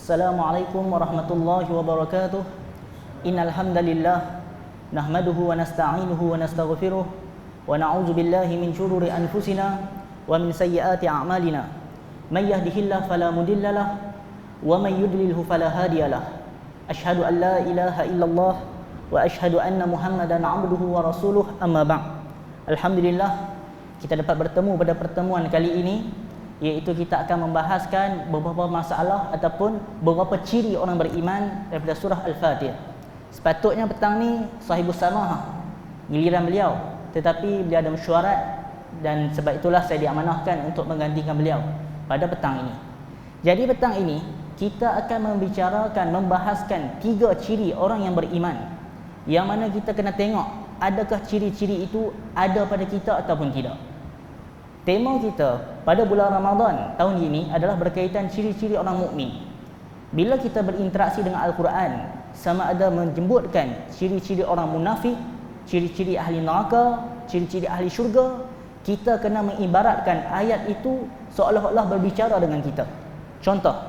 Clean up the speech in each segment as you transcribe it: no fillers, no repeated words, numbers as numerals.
Assalamualaikum warahmatullahi wabarakatuh. Innal hamdalillah nahmaduhu wa nasta'inuhu wa nastaghfiruh wa na'udzu billahi min shururi anfusina wa min sayyiati a'malina. May yahdihillahu fala mudilla lahu wa may yudlilhu fala hadiya lahu. Asyhadu an la ilaha illallah wa asyhadu anna Muhammadan 'abduhu wa rasuluh, amma ba'd. Alhamdulillah, kita dapat bertemu pada pertemuan kali ini, iaitu kita akan membahaskan beberapa masalah ataupun beberapa ciri orang beriman daripada surah Al-Fatihah. Sepatutnya petang ni sahibus samahah, giliran beliau, tetapi beliau ada mesyuarat dan sebab itulah saya diamanahkan untuk menggantikan beliau pada petang ini. Jadi petang ini kita akan membahaskan 3 ciri orang yang beriman, yang mana kita kena tengok adakah ciri-ciri itu ada pada kita ataupun tidak. Tema kita pada bulan Ramadan tahun ini adalah berkaitan ciri-ciri orang mukmin. Bila kita berinteraksi dengan Al-Quran, sama ada menyebutkan ciri-ciri orang munafik, ciri-ciri ahli neraka, ciri-ciri ahli syurga, kita kena mengibaratkan ayat itu seolah-olah berbicara dengan kita. Contoh,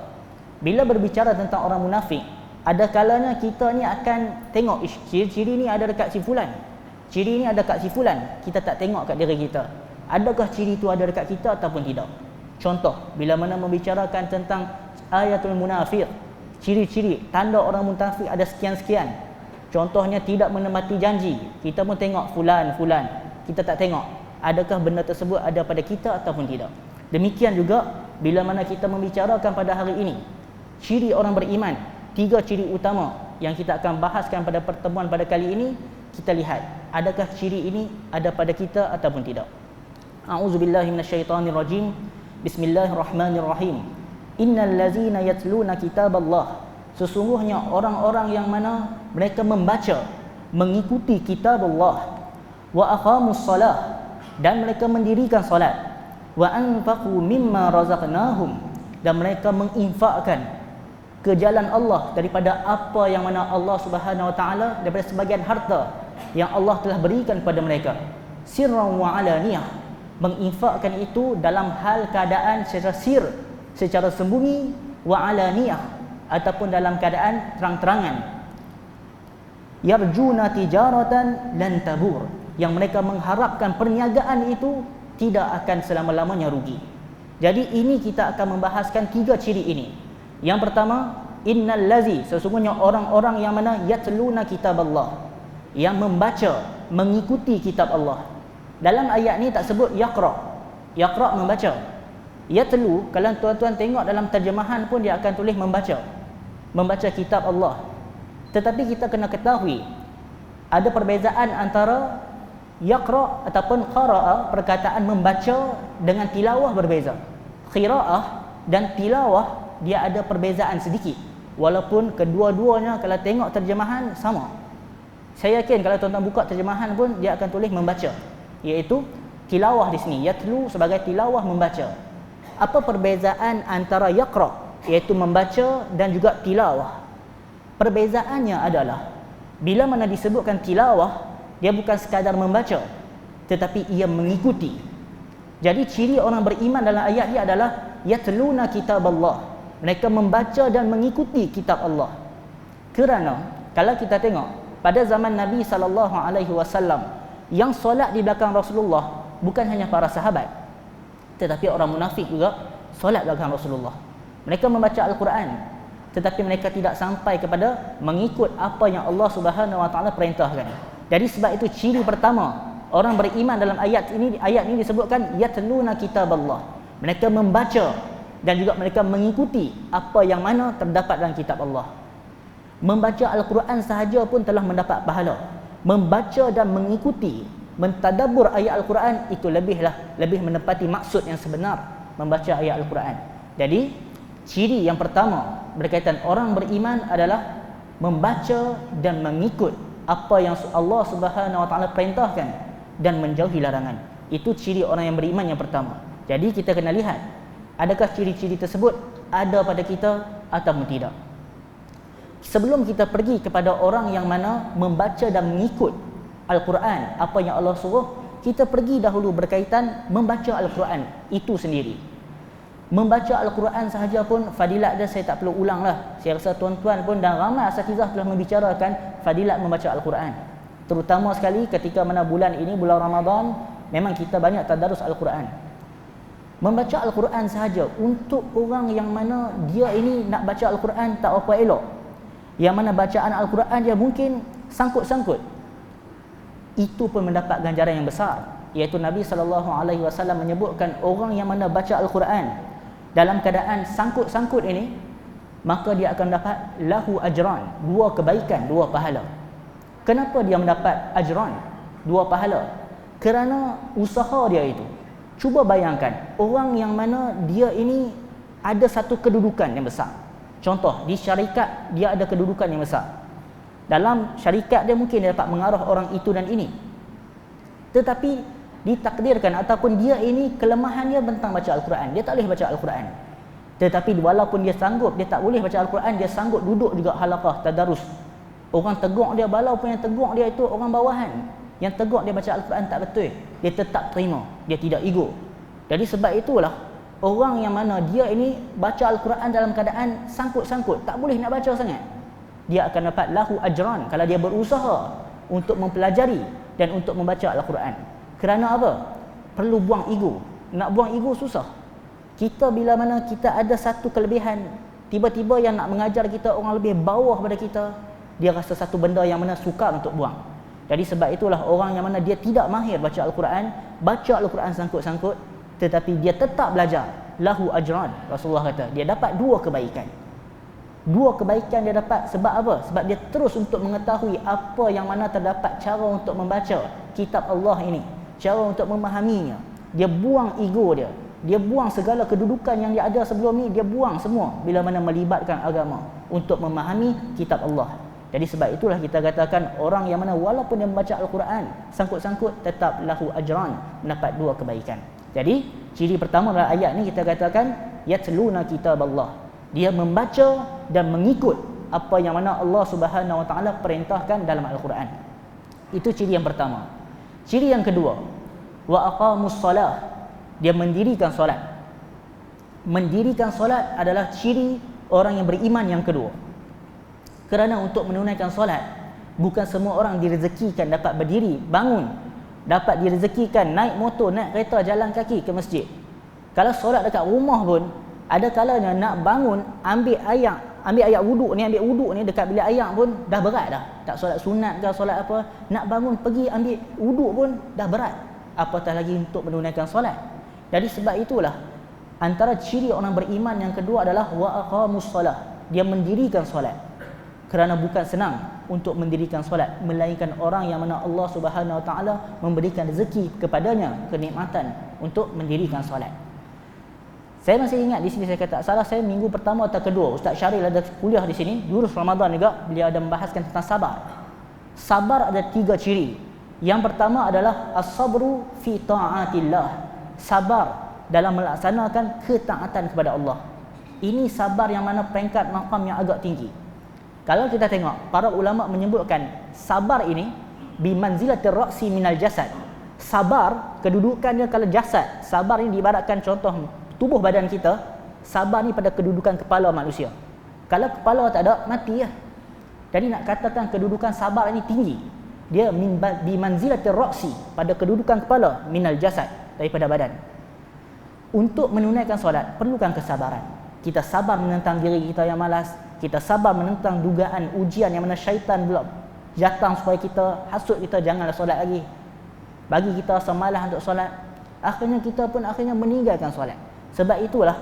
bila berbicara tentang orang munafik, ada kalanya kita ni akan tengok ciri-ciri ni ada dekat si fulan, ciri ni ada dekat si fulan, kita tak tengok kat diri kita. Adakah ciri itu ada dekat kita ataupun tidak? Contoh, bila mana membicarakan tentang ayatul munafiq, ciri-ciri tanda orang munafik ada sekian-sekian. Contohnya tidak menepati janji. Kita pun tengok fulan, kita tak tengok adakah benda tersebut ada pada kita ataupun tidak. Demikian juga bila mana kita membicarakan pada hari ini ciri orang beriman, 3 ciri utama yang kita akan bahaskan pada pertemuan pada kali ini, kita lihat adakah ciri ini ada pada kita ataupun tidak. A'udzubillahi minasyaitonirrajim. Bismillahirrahmanirrahim. Innal ladzina yatluna kitaballah, sesungguhnya orang-orang yang mana mereka membaca, mengikuti kitab Allah, wa aqamus salah, dan mereka mendirikan solat, wa anfaqu mimma razaqnahum, dan mereka menginfakkan ke jalan Allah daripada apa yang mana Allah Subhanahu wa taala, daripada sebagian harta yang Allah telah berikan kepada mereka, sirran wa alaniyah, menginfakkan itu dalam hal keadaan secara sir, secara sembunyi, wa alaniyah, ataupun dalam keadaan terang-terangan. Yarjuna tijaratan lan tabur, yang mereka mengharapkan perniagaan itu tidak akan selama-lamanya rugi. Jadi ini kita akan membahaskan 3 ciri ini. Yang pertama, innal lazi, sesungguhnya orang-orang yang mana yatluna kitab Allah, yang membaca, mengikuti kitab Allah. Dalam ayat ni tak sebut yaqra. Yaqra membaca. Yatlu, kalau tuan-tuan tengok dalam terjemahan pun dia akan tulis membaca. Membaca kitab Allah. Tetapi kita kena ketahui ada perbezaan antara yaqra ataupun qara'a, perkataan membaca dengan tilawah berbeza. Qira'ah dan tilawah dia ada perbezaan sedikit. Walaupun kedua-duanya kalau tengok terjemahan sama. Saya yakin kalau tuan-tuan buka terjemahan pun dia akan tulis membaca, iaitu tilawah di sini, yatlu sebagai tilawah, membaca. Apa perbezaan antara yaqra, iaitu membaca, dan juga tilawah? Perbezaannya adalah bila mana disebutkan tilawah, dia bukan sekadar membaca, tetapi ia mengikuti. Jadi ciri orang beriman dalam ayat ini adalah yatluna kitab Allah, mereka membaca dan mengikuti kitab Allah. Kerana kalau kita tengok pada zaman Nabi SAW, yang solat di belakang Rasulullah bukan hanya para sahabat, tetapi orang munafik juga solat belakang Rasulullah. Mereka membaca Al-Quran, tetapi mereka tidak sampai kepada mengikut apa yang Allah Subhanahu wa taala perintahkan. Jadi sebab itu ciri pertama orang beriman dalam ayat ini disebutkan yatluna kitab Allah. Mereka membaca dan juga mereka mengikuti apa yang mana terdapat dalam kitab Allah. Membaca Al-Quran sahaja pun telah mendapat pahala. Membaca dan mengikuti, mentadabbur ayat Al-Quran, itu lebih menepati maksud yang sebenar membaca ayat Al-Quran. Jadi ciri yang pertama berkaitan orang beriman adalah membaca dan mengikut apa yang Allah Subhanahu wa taala perintahkan dan menjauhi larangan. Itu ciri orang yang beriman yang pertama. Jadi kita kena lihat adakah ciri-ciri tersebut ada pada kita ataupun tidak. Sebelum kita pergi kepada orang yang mana membaca dan mengikut Al-Quran, apa yang Allah suruh, kita pergi dahulu berkaitan membaca Al-Quran itu sendiri. Membaca Al-Quran sahaja pun fadilat dia saya tak perlu ulang lah. Saya rasa tuan-tuan pun dan ramai asatizah telah membicarakan fadilat membaca Al-Quran. Terutama sekali ketika mana bulan ini, bulan Ramadan, memang kita banyak tadarus Al-Quran. Membaca Al-Quran sahaja untuk orang yang mana dia ini nak baca Al-Quran tak apa elok, yang mana bacaan Al-Quran dia mungkin sangkut-sangkut, itu pun mendapat ganjaran yang besar. Iaitu Nabi SAW menyebutkan orang yang mana baca Al-Quran dalam keadaan sangkut-sangkut ini, maka dia akan dapat lahu ajran, 2 kebaikan, 2 pahala. Kenapa dia mendapat ajran, 2 pahala? Kerana usaha dia itu. Cuba bayangkan, orang yang mana dia ini ada satu kedudukan yang besar. Contoh, di syarikat dia ada kedudukan yang besar. Dalam syarikat dia mungkin dia dapat mengarah orang itu dan ini. Tetapi ditakdirkan ataupun dia ini kelemahannya tentang baca Al-Quran. Dia tak boleh baca Al-Quran. Tetapi walaupun dia sanggup, dia tak boleh baca Al-Quran, dia sanggup duduk juga halaqah tadarus. Orang tegur dia, walaupun yang tegur dia itu orang bawahan, yang tegur dia baca Al-Quran tak betul, dia tetap terima, dia tidak ego. Jadi sebab itulah orang yang mana dia ini baca Al-Quran dalam keadaan sangkut-sangkut, tak boleh nak baca sangat, dia akan dapat lahu ajran kalau dia berusaha untuk mempelajari dan untuk membaca Al-Quran. Kerana apa? Perlu buang ego. Nak buang ego susah. Kita bila mana kita ada satu kelebihan, tiba-tiba yang nak mengajar kita orang lebih bawah pada kita, dia rasa satu benda yang mana sukar untuk buang. Jadi sebab itulah orang yang mana dia tidak mahir baca Al-Quran, baca Al-Quran sangkut-sangkut, tetapi dia tetap belajar, lahu ajran. Rasulullah kata dia dapat 2 kebaikan. 2 kebaikan dia dapat sebab apa? Sebab dia terus untuk mengetahui apa yang mana terdapat cara untuk membaca kitab Allah ini, cara untuk memahaminya. Dia buang ego dia, dia buang segala kedudukan yang dia ada sebelum ni, dia buang semua bila mana melibatkan agama untuk memahami kitab Allah. Jadi sebab itulah kita katakan orang yang mana walaupun dia membaca Al-Quran sangkut-sangkut, tetap lahu ajran, mendapat 2 kebaikan. Jadi ciri pertama dalam ayat ni kita katakan yatluna kitab Allah. Dia membaca dan mengikut apa yang mana Allah Subhanahu Wa Taala perintahkan dalam Al-Quran. Itu ciri yang pertama. Ciri yang kedua, wa aqamus salah. Dia mendirikan solat. Mendirikan solat adalah ciri orang yang beriman yang kedua. Kerana untuk menunaikan solat, bukan semua orang direzekikan dapat berdiri, bangun, dapat direzekikan naik motor, naik kereta, jalan kaki ke masjid. Kalau solat dekat rumah pun, ada kalanya nak bangun, ambil air wuduk ni dekat bilik air pun dah berat dah. Tak solat sunat ke solat apa, nak bangun pergi ambil wuduk pun dah berat, apatah lagi untuk menunaikan solat. Jadi sebab itulah antara ciri orang beriman yang kedua adalah wa aqamus salah. Dia mendirikan solat. Kerana bukan senang untuk mendirikan solat, melainkan orang yang mana Allah Subhanahu Wa Taala memberikan rezeki kepadanya, kenikmatan untuk mendirikan solat. Saya masih ingat di sini, saya kata salah saya minggu pertama atau kedua Ustaz Syaril ada kuliah di sini, jurus Ramadan juga, beliau ada membahaskan tentang sabar. Sabar ada 3 ciri. Yang pertama adalah as-sabru fi ta'atillah. Sabar dalam melaksanakan ketaatan kepada Allah. Ini sabar yang mana peringkat maqam yang agak tinggi. Kalau kita tengok, para ulama menyebutkan sabar ini bimanzilatir ra'si minal jasad. Sabar kedudukannya kalau jasad. Sabar ini diibaratkan contoh tubuh badan kita, sabar ni pada kedudukan kepala manusia. Kalau kepala tak ada, mati lah. Jadi nak katakan kedudukan sabar ini tinggi. Dia bimanzilatir ra'si, pada kedudukan kepala, minal jasad, daripada badan. Untuk menunaikan solat perlukan kesabaran. Kita sabar menentang diri kita yang malas, kita sabar menentang dugaan ujian yang mana syaitan pula datang supaya kita hasut kita janganlah solat lagi, bagi kita rasa malas untuk solat. Akhirnya kita pun meninggalkan solat. Sebab itulah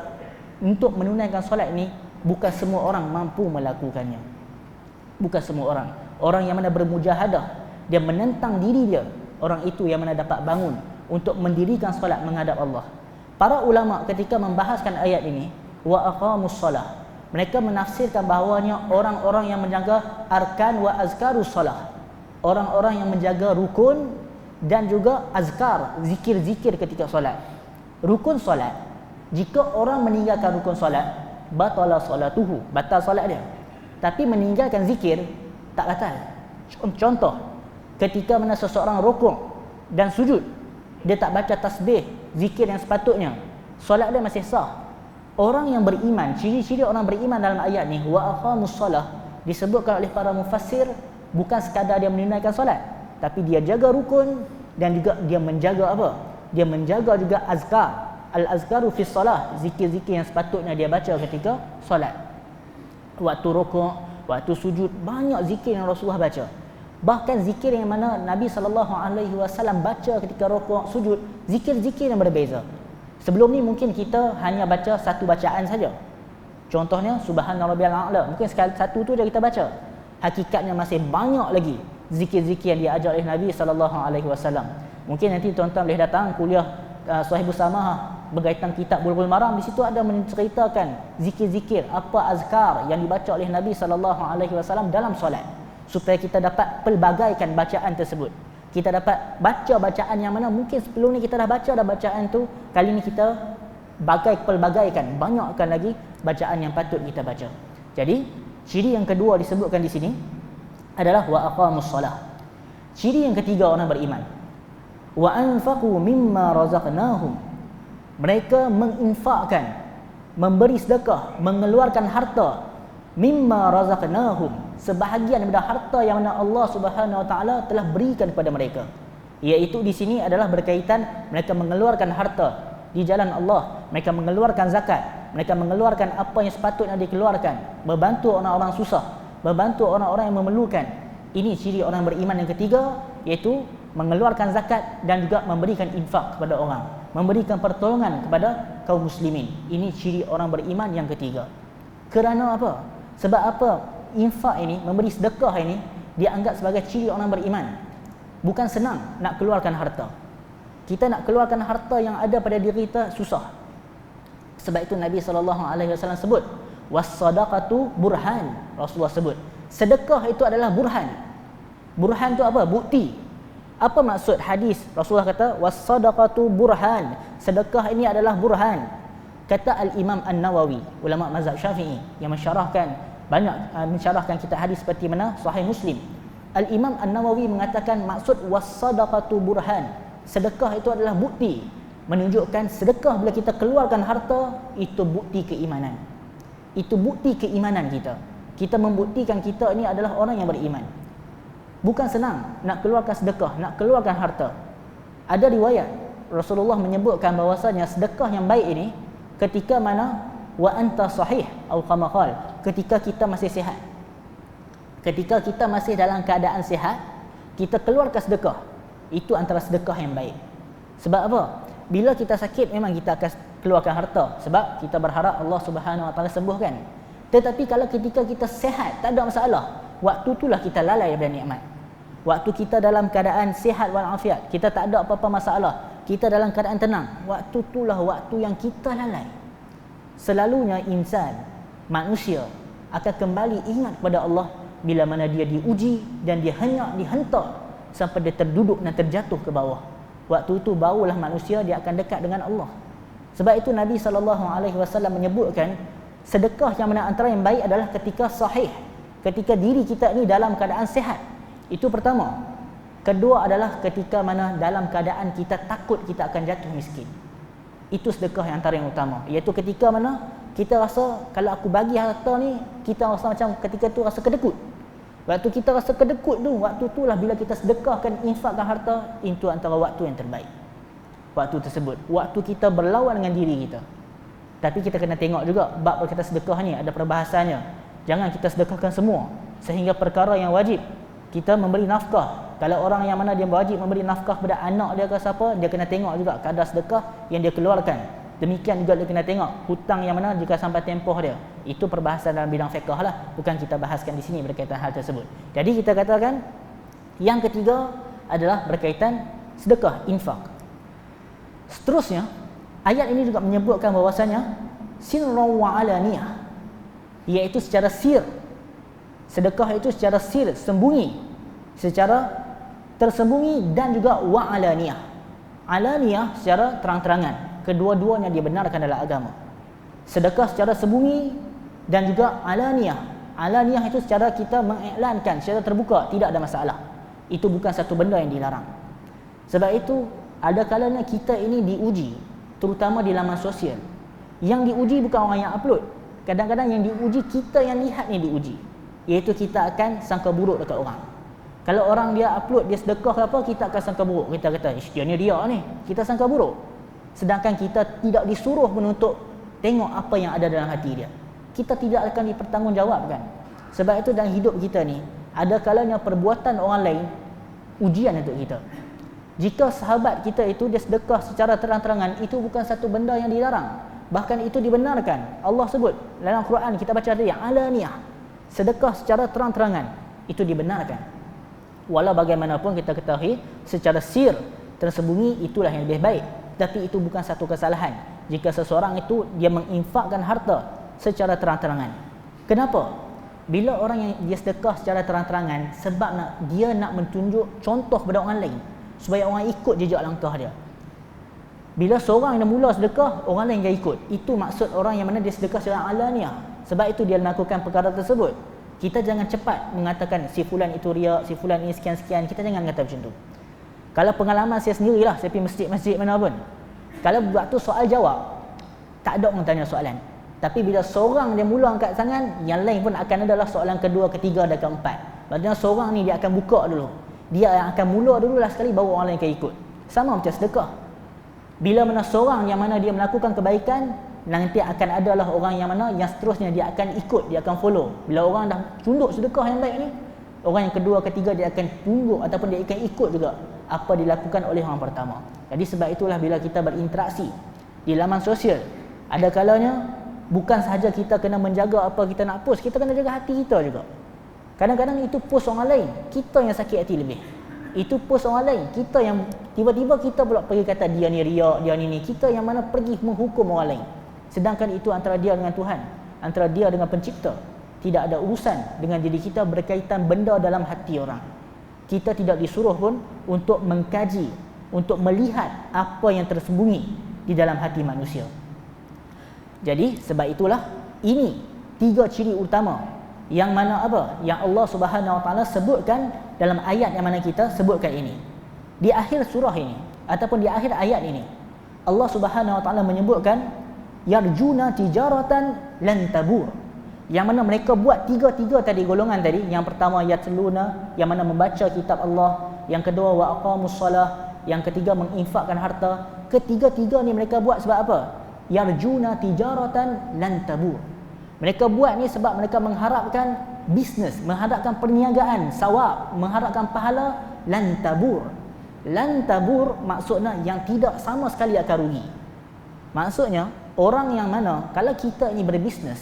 untuk menunaikan solat ni bukan semua orang mampu melakukannya. Bukan semua orang. Orang yang mana bermujahadah, dia menentang diri dia, orang itu yang mana dapat bangun untuk mendirikan solat menghadap Allah. Para ulama ketika membahaskan ayat ini, wa aqamus salah, mereka menafsirkan bahawanya orang-orang yang menjaga arkan wa azkarus salah, orang-orang yang menjaga rukun dan juga azkar, zikir-zikir ketika solat. Rukun solat, jika orang meninggalkan rukun solat, batala solatuhu, batal solat dia. Tapi meninggalkan zikir tak batal. Contoh, ketika mana seseorang rukuk dan sujud, dia tak baca tasbih, zikir yang sepatutnya, solat dia masih sah. orang yang beriman, ciri-ciri orang beriman dalam ayat ni, wa aqamus salah, disebutkan oleh para mufassir bukan sekadar dia menunaikan solat, tapi dia jaga rukun dan juga dia menjaga apa? Dia menjaga juga azkar. Al-azkaru fi salah, zikir-zikir yang sepatutnya dia baca ketika solat. Waktu rukuk, waktu sujud, banyak zikir yang Rasulullah baca. Bahkan zikir yang mana Nabi SAW baca ketika rukuk, sujud, zikir-zikir yang berbeza. Sebelum ni mungkin kita hanya baca satu bacaan saja. Contohnya subhana rabbiyal a'la, mungkin sekali satu tu je kita baca. Hakikatnya masih banyak lagi zikir-zikir yang diajar oleh Nabi SAW. Mungkin nanti tuan-tuan boleh datang kuliah Sahibus Samahah berkaitan kitab Bulughul Maram, di situ ada menceritakan zikir-zikir, apa azkar yang dibaca oleh Nabi SAW dalam solat, supaya kita dapat pelbagaikan bacaan tersebut. Kita dapat baca bacaan yang mana mungkin sebelum ni kita dah baca dah bacaan tu, kali ni kita pelbagaikan, banyakkan lagi bacaan yang patut kita baca. Jadi ciri yang kedua disebutkan di sini adalah wa aqamus salah. Ciri yang ketiga orang beriman, wa anfaqu mimma razaqnahum, mereka menginfakkan, memberi sedekah, mengeluarkan harta, mimma razaqnahum, sebahagian daripada harta yang mana Allah Subhanahu wa taala telah berikan kepada mereka. Iaitu di sini adalah berkaitan mereka mengeluarkan harta di jalan Allah, mereka mengeluarkan zakat, mereka mengeluarkan apa yang sepatutnya dikeluarkan, membantu orang-orang susah, membantu orang-orang yang memerlukan. Ini ciri orang beriman yang ketiga, iaitu mengeluarkan zakat dan juga memberikan infak kepada orang, memberikan pertolongan kepada kaum muslimin. Ini ciri orang beriman yang ketiga. Kerana apa? Sebab apa? Infak ini, memberi sedekah ini dianggap sebagai ciri orang beriman. Bukan senang nak keluarkan harta. Kita nak keluarkan harta yang ada pada diri kita susah. Sebab itu Nabi SAW sebut, was-sadaqatu burhan. Rasulullah sebut, sedekah itu adalah burhan. Burhan itu apa? Bukti. Apa maksud hadis? Rasulullah kata was-sadaqatu burhan, sedekah ini adalah burhan. Kata Al-Imam An-Nawawi, ulama mazhab Syafi'i yang mensyarahkan banyak mensyarahkan kitab hadis seperti mana Sahih Muslim. Al-Imam An-Nawawi mengatakan maksud was-sadaqatu burhan, sedekah itu adalah bukti, menunjukkan sedekah bila kita keluarkan harta itu bukti keimanan. Itu bukti keimanan kita. Kita membuktikan kita ini adalah orang yang beriman. Bukan senang nak keluarkan sedekah, nak keluarkan harta. Ada riwayat Rasulullah menyebutkan bahawasanya sedekah yang baik ini ketika mana wa anta sahih atau kama qala, ketika kita masih sihat. Ketika kita masih dalam keadaan sihat, kita keluarkan sedekah. Itu antara sedekah yang baik. Sebab apa? Bila kita sakit memang kita akan keluarkan harta, sebab kita berharap Allah Subhanahu wa taala sembuhkan. Tetapi kalau ketika kita sihat, tak ada masalah, waktu itulah kita lalai daripada nikmat. Waktu kita dalam keadaan sihat walafiat, kita tak ada apa-apa masalah, kita dalam keadaan tenang, waktu itulah waktu yang kita lalai. Selalunya insan, manusia akan kembali ingat kepada Allah bila mana dia diuji dan dia dihentak sampai dia terduduk dan terjatuh ke bawah. Waktu itu barulah manusia dia akan dekat dengan Allah. Sebab itu Nabi SAW menyebutkan sedekah yang mana antara yang baik adalah ketika sahih, ketika diri kita ni dalam keadaan sihat. Itu pertama. Kedua adalah ketika mana dalam keadaan kita takut kita akan jatuh miskin. Itu sedekah yang antara yang utama, iaitu ketika mana kita rasa kalau aku bagi harta ni, kita rasa macam ketika tu rasa kedekut. Waktu kita rasa kedekut tu, waktu itulah bila kita sedekahkan, infakkan harta, itu antara waktu yang terbaik. Waktu tersebut, waktu kita berlawan dengan diri kita. Tapi kita kena tengok juga bab berkata sedekah ni ada perbahasannya. Jangan kita sedekahkan semua sehingga perkara yang wajib kita memberi nafkah. Kalau orang yang mana dia wajib memberi nafkah kepada anak dia ke siapa, dia kena tengok juga kadar sedekah yang dia keluarkan. Demikian juga dia kena tengok hutang yang mana jika sampai tempoh dia. Itu perbahasan dalam bidang fiqh lah, bukan kita bahaskan di sini berkaitan hal tersebut. Jadi kita katakan yang ketiga adalah berkaitan sedekah, infak. Seterusnya ayat ini juga menyebutkan bahawasanya sirran wa alaniyah, iaitu secara sir. Sedekah itu secara sir, sembunyi, secara tersembunyi, dan juga wa alaniyah. Alaniyah secara terang-terangan. Kedua-duanya dibenarkan dalam agama. Sedekah secara sembunyi dan juga alaniyah. Alaniyah itu secara kita mengiklankan secara terbuka, tidak ada masalah. Itu bukan satu benda yang dilarang. Sebab itu ada kalanya kita ini diuji, terutama di laman sosial. Yang diuji bukan orang yang upload. Kadang-kadang yang diuji kita yang lihat ni diuji. Iaitu kita akan sangka buruk dekat orang. Kalau orang dia upload, dia sedekah ke apa, kita akan sangka buruk. Kita kata, dia ni. Kita sangka buruk. Sedangkan kita tidak disuruh pun untuk tengok apa yang ada dalam hati dia. Kita tidak akan dipertanggungjawabkan. Sebab itu dalam hidup kita ni, ada kalanya perbuatan orang lain ujian untuk kita. Jika sahabat kita itu dia sedekah secara terang-terangan, itu bukan satu benda yang dilarang. Bahkan itu dibenarkan. Allah sebut dalam Quran, kita baca tadi, alaniyah, sedekah secara terang-terangan, itu dibenarkan. Walau bagaimanapun kita ketahui secara sir, tersembunyi, itulah yang lebih baik. Tapi itu bukan satu kesalahan jika seseorang itu dia menginfakkan harta secara terang-terangan. Kenapa? Bila orang yang dia sedekah secara terang-terangan, sebab dia nak mentunjuk contoh pada orang lain supaya orang ikut jejak langkah dia. Bila seorang yang mula sedekah, orang lain dia ikut. Itu maksud orang yang mana dia sedekah secara alaniah. Sebab itu dia melakukan perkara tersebut. Kita jangan cepat mengatakan si fulan itu riak, si fulan ini sekian-sekian. Kita jangan kata macam tu. Kalau pengalaman saya sendirilah, saya pergi masjid-masjid mana pun. Kalau waktu soal jawab, tak ada orang tanya soalan. Tapi bila seorang dia mula angkat tangan, yang lain pun akan adalah soalan kedua, ketiga dan keempat. Maksudnya seorang ni dia akan buka dulu. Dia yang akan mula dululah sekali, baru orang lain akan ikut. Sama macam sedekah. Bila mana seorang yang mana dia melakukan kebaikan, nanti akan adalah orang yang mana yang seterusnya dia akan ikut, dia akan follow. Bila orang dah tunduk sedekah yang baik ni, orang yang kedua, ketiga dia akan tunduk ataupun dia akan ikut juga apa dilakukan oleh orang pertama. Jadi sebab itulah bila kita berinteraksi di laman sosial, ada kalanya bukan sahaja kita kena menjaga apa kita nak post, kita kena jaga hati kita juga. Kadang-kadang itu post orang lain, kita yang sakit hati lebih. Itu post orang lain, kita yang tiba-tiba kita pula pergi kata dia ni riak, dia ni. Kita yang mana pergi menghukum orang lain. Sedangkan itu antara dia dengan Tuhan, antara dia dengan pencipta. Tidak ada urusan dengan diri kita, berkaitan benda dalam hati orang. Kita tidak disuruh pun untuk mengkaji, untuk melihat apa yang tersembunyi di dalam hati manusia. Jadi sebab itulah ini 3 ciri utama yang mana apa? Yang Allah Subhanahu Wa Taala sebutkan dalam ayat yang mana kita sebutkan ini. Di akhir surah ini ataupun di akhir ayat ini, Allah Subhanahu Wa Taala menyebutkan yarjuna tijaratan lan tabur. Yang mana mereka buat tiga tadi golongan tadi. Yang pertama yatluna, yang mana membaca kitab Allah. Yang kedua wa aqamus salah. Yang ketiga menginfakkan harta. Ketiga-tiga ni mereka buat sebab apa? Yarjuna tijaratan lan tabur. Mereka buat ni sebab mereka mengharapkan bisnes, mengharapkan perniagaan sawab, mengharapkan pahala lan tabur. Lan tabur maksudnya yang tidak sama sekali akan rugi. Maksudnya orang yang mana kalau kita ini berbisnes,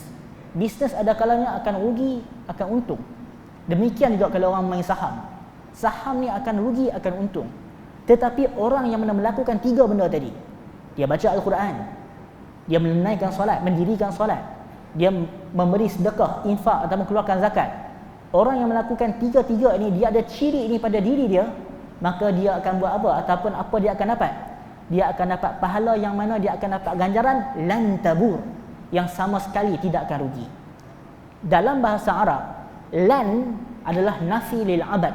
bisnes ada kalanya akan rugi, akan untung. Demikian juga kalau orang main saham. Saham ni akan rugi, akan untung. Tetapi orang yang mana melakukan 3 benda tadi, dia baca Al-Quran, dia menunaikan solat, mendirikan solat, dia memberi sedekah, infak atau mengeluarkan zakat. Orang yang melakukan 3 ini, dia ada ciri ini pada diri dia, maka dia akan buat apa? Ataupun apa dia akan dapat? Dia akan dapat pahala yang mana dia akan dapat ganjaran lan tabur, yang sama sekali tidak akan rugi. Dalam bahasa Arab, lan adalah nafi lil abad,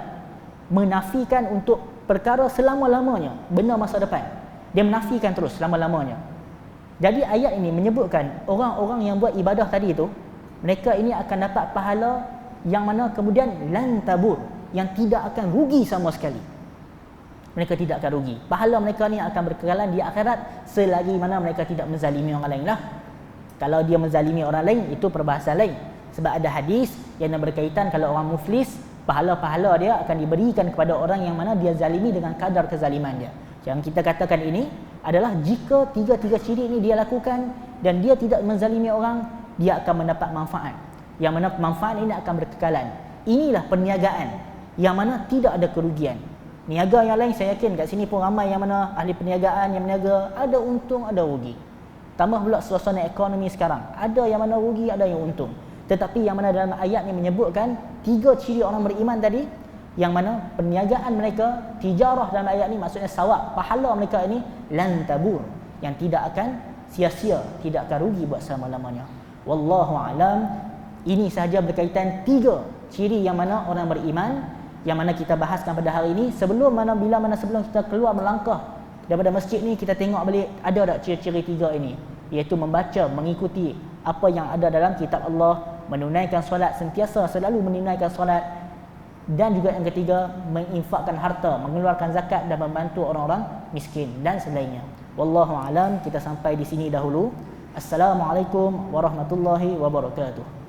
menafikan untuk perkara selama-lamanya, benda masa depan. Dia menafikan terus selama-lamanya. Jadi ayat ini menyebutkan orang-orang yang buat ibadah tadi itu, mereka ini akan dapat pahala yang mana kemudian lan tabur, yang tidak akan rugi sama sekali. Mereka tidak akan rugi. Pahala mereka ni akan berkekalan di akhirat selagi mana mereka tidak menzalimi orang lain lah. Kalau dia menzalimi orang lain, itu perbahasan lain. Sebab ada hadis yang berkaitan kalau orang muflis, pahala-pahala dia akan diberikan kepada orang yang mana dia zalimi dengan kadar kezaliman dia. Yang kita katakan ini adalah jika 3 ciri ini dia lakukan dan dia tidak menzalimi orang, dia akan mendapat manfaat. Yang mana manfaat ini akan berkekalan. Inilah perniagaan yang mana tidak ada kerugian. Niaga yang lain saya yakin kat sini pun ramai yang mana ahli perniagaan yang meniaga, ada untung, ada rugi. Tambah pula suasana ekonomi sekarang, ada yang mana rugi, ada yang untung. Tetapi yang mana dalam ayat ni menyebutkan 3 ciri orang beriman tadi, yang mana perniagaan mereka, tijarah dalam ayat ni maksudnya sawab, pahala mereka ini lan tabur, yang tidak akan sia-sia, tidak akan rugi buat selama-lamanya. Wallahu alam. Ini sahaja berkaitan 3 ciri yang mana orang beriman, yang mana kita bahaskan pada hari ini. Sebelum kita keluar melangkah daripada masjid ni, kita tengok balik ada tak ciri-ciri 3 ini. iaitu membaca, mengikuti apa yang ada dalam kitab Allah, menunaikan solat, sentiasa selalu menunaikan solat, dan juga yang ketiga, menginfakkan harta, mengeluarkan zakat dan membantu orang-orang miskin dan selainnya. Wallahu alam. Kita sampai di sini dahulu. Assalamualaikum warahmatullahi wabarakatuh.